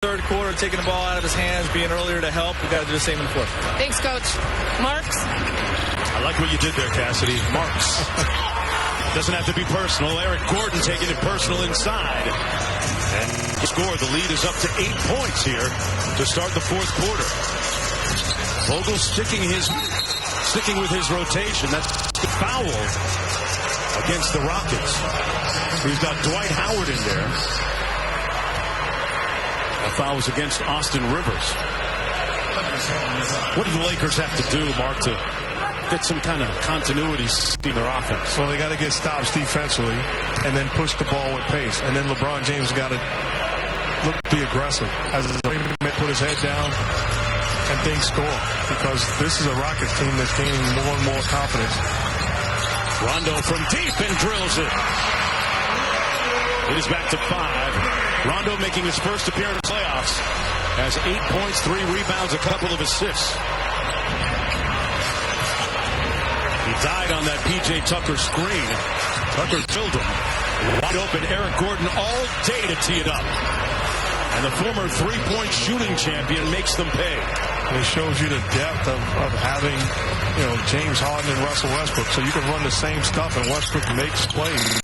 Third quarter, taking the ball out of his hands, being earlier to help. We got to do the same in the fourth. Thanks, Coach. Marks? I like what you did there, Cassidy. Marks. Doesn't have to be personal. Eric Gordon taking it personal inside. And score. The lead is up to 8 points here to start the fourth quarter. Vogel sticking with his rotation. That's the foul against the Rockets. He's got Dwight Howard in there. That foul was against Austin Rivers. What do the Lakers have to do, Mark, to get some kind of continuity in their offense? Well, they got to get stops defensively and then push the ball with pace. And then LeBron James got to be aggressive. As the put his head down and things score. Because this is a Rockets team that's gaining more and more confidence. Rondo from deep and drills it. It is back to 5. Rondo making his first appearance in the playoffs. Has 8 points, 3 rebounds, a couple of assists. He died on that P.J. Tucker screen. Tucker killed him. Wide open, Eric Gordon all day to tee it up. And the former three-point shooting champion makes them pay. It shows you the depth of having, James Harden and Russell Westbrook. So you can run the same stuff and Westbrook makes plays.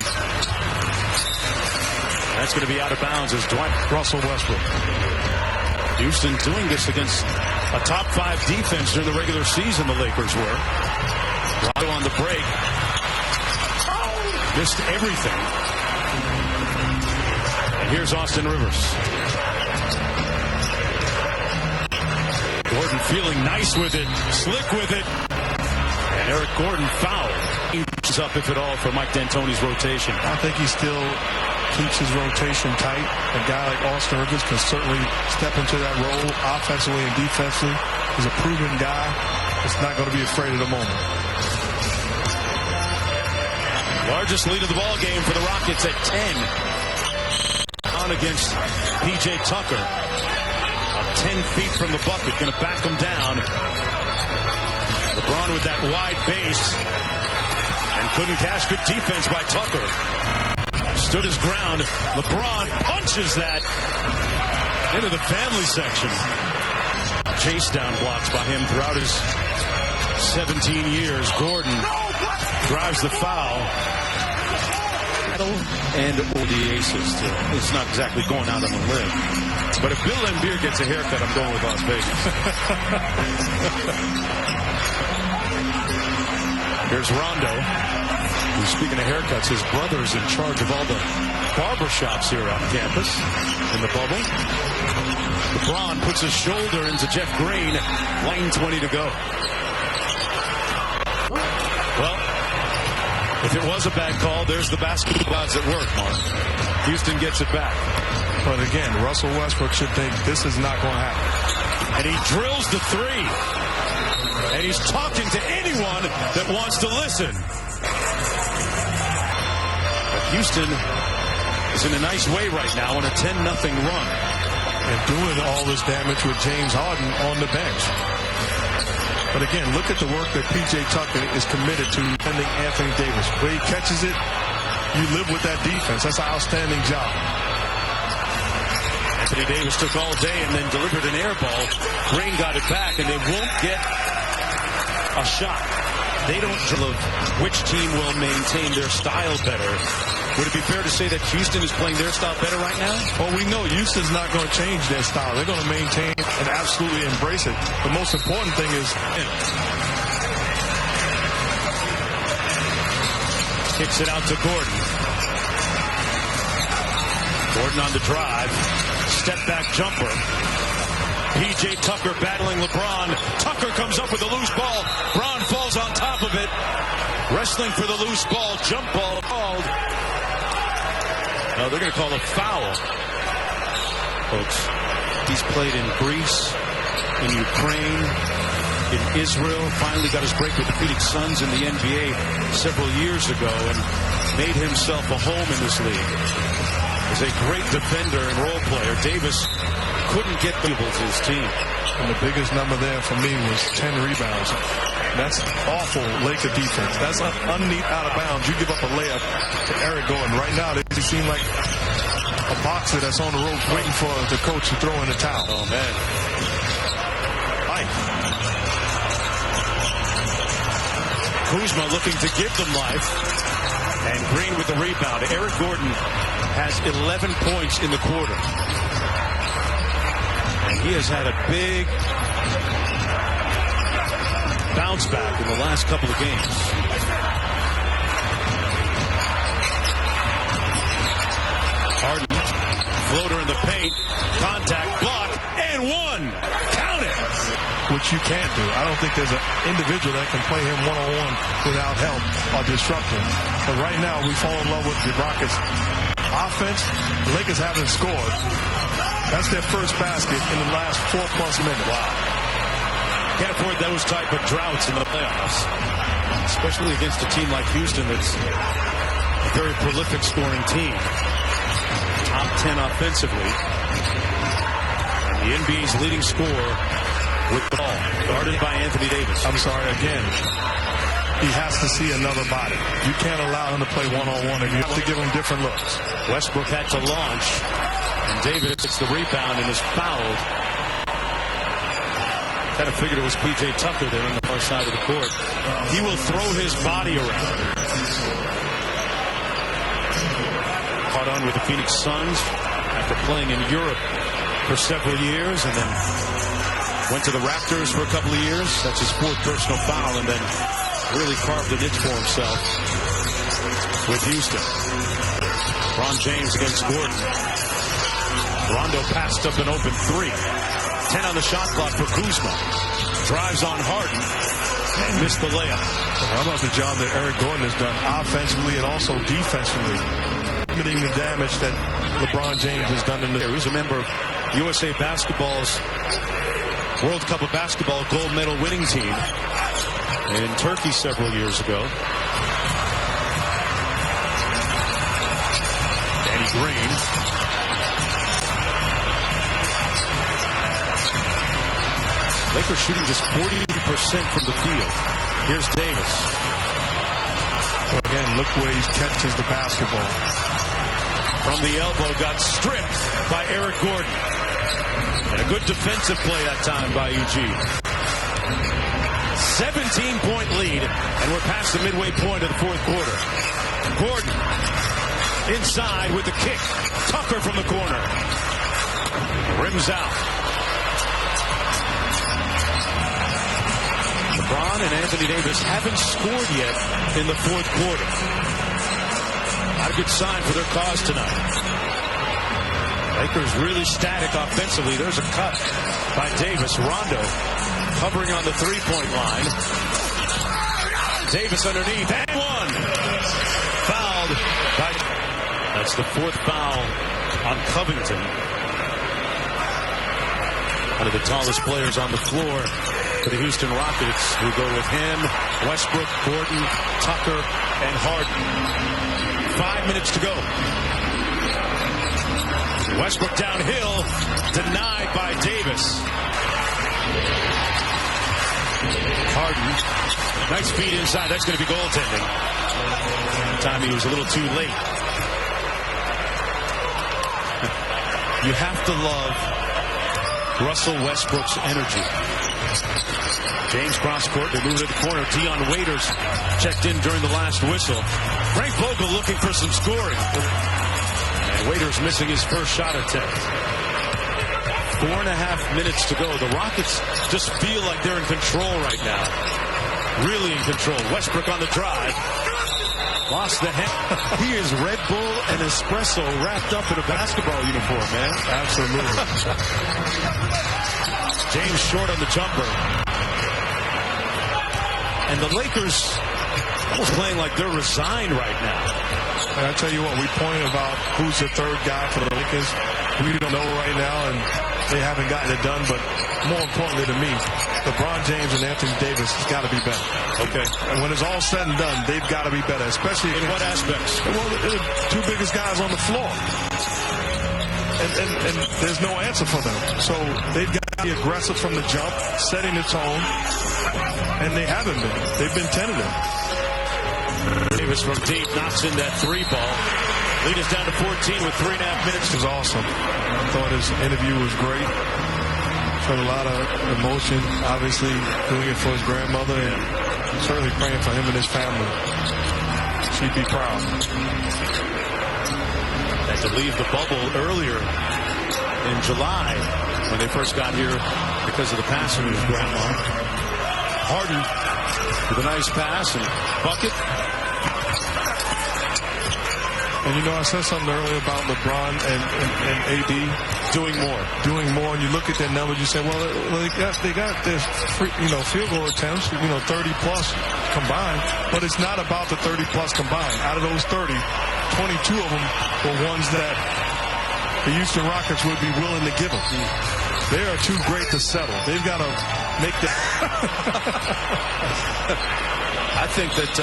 That's going to be out of bounds as Russell Westbrook. Houston doing this against a top 5 defense during the regular season, the Lakers were. Rondo on the break. Missed everything. And here's Austin Rivers. Gordon feeling nice with it, slick with it. And Eric Gordon fouled. He's up, if at all, for Mike D'Antoni's rotation. I think he still keeps his rotation tight. A guy like Austin Rivers can certainly step into that role offensively and defensively. He's a proven guy. It's not going to be afraid of the moment. Largest lead of the ball game for the Rockets at 10. On against P.J. Tucker. 10 feet from the bucket. Going to back him down. LeBron with that wide base. And couldn't cash. Good defense by Tucker. Stood his ground. LeBron punches that into the family section. Chase down blocks by him throughout his 17 years. Gordon drives the foul. And the aces, too. It's not exactly going out on the limb. But if Bill Laimbeer gets a haircut, I'm going with Las Vegas. Here's Rondo. Speaking of haircuts, his brother's in charge of all the barbershops here on campus in the bubble. LeBron puts his shoulder into Jeff Green. Lane 20 to go. Well, if it was a bad call, there's the basketball gods at work, Mark. Houston gets it back. But again, Russell Westbrook should think this is not going to happen. And he drills the 3. And he's talking to anyone that wants to listen. Houston is in a nice way right now on a 10-0 run. And doing all this damage with James Harden on the bench. But again, look at the work that P.J. Tucker is committed to defending Anthony Davis. Where he catches it, you live with that defense. That's an outstanding job. Anthony Davis took all day and then delivered an air ball. Green got it back, and they won't get a shot. They don't know which team will maintain their style better. Would it be fair to say that Houston is playing their style better right now? Well, we know Houston's not going to change their style. They're going to maintain and absolutely embrace it. The most important thing is kicks it out to Gordon. Gordon on the drive. Step back jumper. P.J. Tucker battling LeBron. Tucker comes up with a loose ball. Bron falls on top of it. Wrestling for the loose ball. Jump ball called. No, they're going to call a foul. Folks, he's played in Greece, in Ukraine, in Israel. Finally got his break with the Phoenix Suns in the NBA several years ago and made himself a home in this league. He's a great defender and role player. Davis couldn't get the ball to his team. And the biggest number there for me was 10 rebounds. That's awful Laker defense. That's underneath out of bounds. You give up a layup to Eric Gordon. Right now, they seem like a boxer that's on the ropes waiting for the coach to throw in the towel. Oh, man. Mike. Kuzma looking to give them life. And Green with the rebound. Eric Gordon has 11 points in the quarter. And he has had a big bounce back in the last couple of games. Harden, floater in the paint, contact, block, and one. Count it. Which you can't do. I don't think there's an individual that can play him one-on-one without help or disrupt him. But right now, we fall in love with the Rockets' offense. The Lakers haven't scored. That's their first basket in the last 4+ minutes. Wow. Can't afford those type of droughts in the playoffs, especially against a team like Houston that's a very prolific scoring team. Top 10 offensively. And the NBA's leading scorer with the ball, guarded by Anthony Davis. I'm sorry, again, he has to see another body. You can't allow him to play one-on-one, and you have to give him different looks. Westbrook had to launch, and Davis gets the rebound and is fouled. Kind of figured it was P.J. Tucker there on the far side of the court. He will throw his body around. Caught on with the Phoenix Suns after playing in Europe for several years, and then went to the Raptors for a couple of years. That's his 4th personal foul, and then really carved a niche for himself with Houston. LeBron James against Gordon. Rondo passed up an open 3. 10 on the shot clock for Kuzma. Drives on Harden and missed the layup. How about the job that Eric Gordon has done offensively and also defensively, limiting the damage that LeBron James has done in the... He was a member of USA Basketball's World Cup of Basketball gold medal winning team in Turkey several years ago. Danny Green. Lakers shooting just 40% from the field. Here's Davis. So again, look where he catches the basketball. From the elbow, got stripped by Eric Gordon. And a good defensive play that time by Eugene. 17-point lead, and we're past the midway point of the 4th quarter. Gordon inside with the kick. Tucker from the corner. Rims out. LeBron and Anthony Davis haven't scored yet in the 4th quarter. Not a good sign for their cause tonight. Lakers really static offensively. There's a cut by Davis. Rondo hovering on the 3-point line. Davis underneath. And one. Fouled by... That's the 4th foul on Covington. One of the tallest players on the floor for the Houston Rockets, who go with him, Westbrook, Gordon, Tucker, and Harden. 5 minutes to go. Westbrook downhill, denied by Davis. Harden, nice feed inside. That's going to be goaltending. That time he was a little too late. You have to love Russell Westbrook's energy. James cross court, they move to the corner. Dion Waiters checked in during the last whistle. Frank Vogel looking for some scoring. And Waiters missing his first shot attempt. 4.5 minutes to go. The Rockets just feel like they're in control right now. Really in control. Westbrook on the drive. Lost the hand. He is Red Bull and espresso wrapped up in a basketball uniform, man. Absolutely. James short on the jumper. And the Lakers almost playing like they're resigned right now. And I tell you what, we pointed about who's the 3rd guy for the Lakers. We don't know right now, and they haven't gotten it done. But more importantly to me, LeBron James and Anthony Davis has got to be better. Okay. And when it's all said and done, they've got to be better, especially in what aspects? Well, they're the 2 biggest guys on the floor. And there's no answer for them. So they've got to be aggressive from the jump, setting the tone. And they haven't been. They've been tentative. Davis from deep knocks in that 3 ball. Lead is down to 14 with 3.5 minutes. It was awesome. I thought his interview was great. Showed a lot of emotion, obviously doing it for his grandmother, and certainly praying for him and his family. She'd be proud. Had to leave the bubble earlier in July when they first got here because of the passing of his grandma. Harden with a nice pass and bucket. And you know, I said something earlier about LeBron and AD doing more. And you look at their numbers, you say, well, they got their field goal attempts, 30 plus combined, but it's not about the 30 plus combined. Out of those 30, 22 of them were ones that the Houston Rockets would be willing to give them. They are too great to settle. They've got to make that. I think that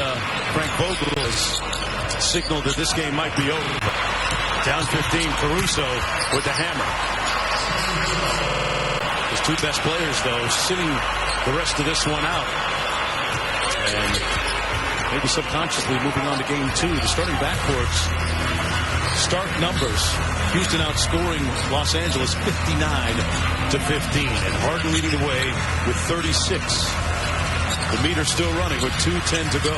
Frank Vogel has signaled that this game might be over. Down 15, Caruso with the hammer. His two best players, though, sitting the rest of this one out. And maybe subconsciously moving on to game 2. The starting backcourts, start numbers. Houston outscoring Los Angeles 59-15. And Harden leading the way with 36. The meter still running with 2:10 to go.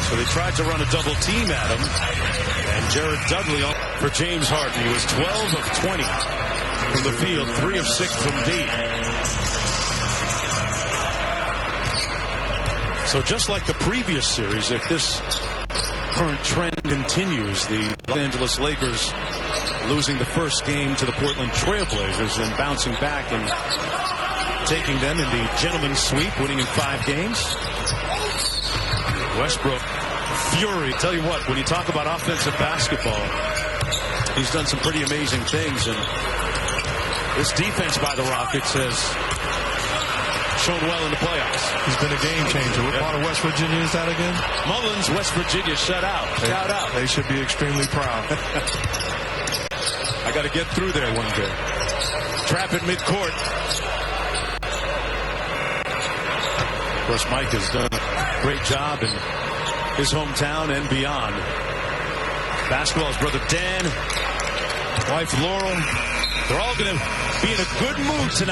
So they tried to run a double team at him. And Jared Dudley for James Harden. He was 12 of 20 from the field, 3 of 6 from deep. So just like the previous series, if this current trend continues, the Los Angeles Lakers losing the first game to the Portland Trailblazers and bouncing back and taking them in the gentleman's sweep, winning in 5 games. Westbrook, fury. Tell you what, when you talk about offensive basketball, he's done some pretty amazing things. And this defense by the Rockets has shown well in the playoffs. He's been a game changer. What part of West Virginia is that again? Mullins, West Virginia, shut out. Shout out. They should be extremely proud. I got to get through there one day. Trap at midcourt. Of course, Mike has done a great job in his hometown and beyond. Basketball's brother Dan, wife Laurel, they're all going to be in a good mood tonight.